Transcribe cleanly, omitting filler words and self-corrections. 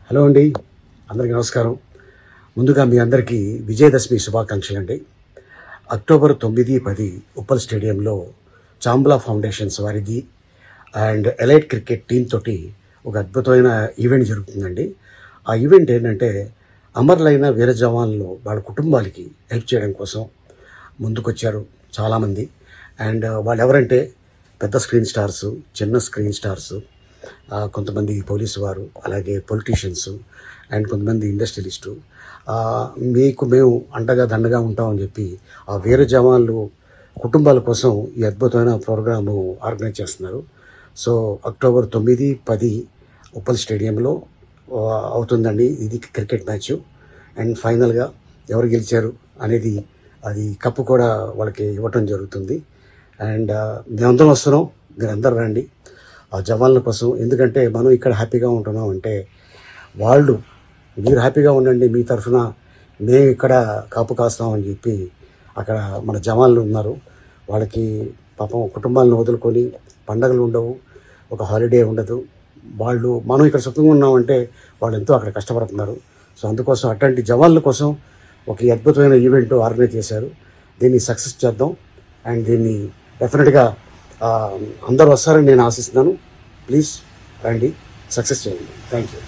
Hello అండి, అందరికీ నమస్కారం. ముందుగా మీ అందరికీ విజయదశమి శుభాకాంక్షలు అండి. అక్టోబర్ 9, 10 ఉప్పల్ స్టేడియంలో చాంబ్లా ఫౌండేషన్స్ వారిది అండ్ ఎలైట్ క్రికెట్ టీమ్ తోటి ఒక అద్భుతమైన ఈవెంట్ జరుగుతుందండి. ఆ ఈవెంట్ ఏంటంటే అమరులైన వీర జవాన్లు వాళ్ళ కుటుంబాలకి హెల్ప్ చేయడం కోసం ముందుకొచ్చారు చాలామంది. అండ్ వాళ్ళు ఎవరంటే పెద్ద స్క్రీన్ స్టార్స్, చిన్న స్క్రీన్ స్టార్స్, కొంతమంది పోలీసు వారు, అలాగే పొలిటీషియన్స్ అండ్ కొంతమంది ఇండస్ట్రియలిస్టు. మీకు మేము అండగా దండగా ఉంటామని చెప్పి ఆ వీర జవాన్లు కుటుంబాల కోసం ఈ అద్భుతమైన ప్రోగ్రాము ఆర్గనైజ్ చేస్తున్నారు. సో అక్టోబర్ 9, 10 ఉప్పల్ స్టేడియంలో అవుతుందండి ఇది క్రికెట్ మ్యాచ్. అండ్ ఫైనల్గా ఎవరు గెలిచారు అనేది అది కప్పు కూడా వాళ్ళకి ఇవ్వటం జరుగుతుంది. అండ్ మేమందరం వస్తున్నాం, మీరందరూ రండి ఆ జవాన్ల కోసం. ఎందుకంటే మనం ఇక్కడ హ్యాపీగా ఉంటున్నాం అంటే మీరు హ్యాపీగా ఉండండి, మీ తరఫున మేము ఇక్కడ కాపు కాస్తామని చెప్పి అక్కడ మన జవాన్లు ఉన్నారు. వాళ్ళకి పాపం కుటుంబాలను వదులుకొని పండగలు ఉండవు, ఒక హాలిడే ఉండదు. మనం ఇక్కడ సుఖంగా ఉన్నామంటే వాళ్ళు ఎంతో అక్కడ కష్టపడుతున్నారు. సో అందుకోసం అట్లాంటి జవాన్ల కోసం ఒక అద్భుతమైన ఈవెంట్ ఆర్గనైజ్ చేశారు. దీన్ని సక్సెస్ చేద్దాం అండ్ దీన్ని డెఫినెట్గా అందరూ వస్తారని నేను ఆశిస్తున్నాను. ప్లీజ్ రండి, సక్సెస్ చేయండి. Thank you.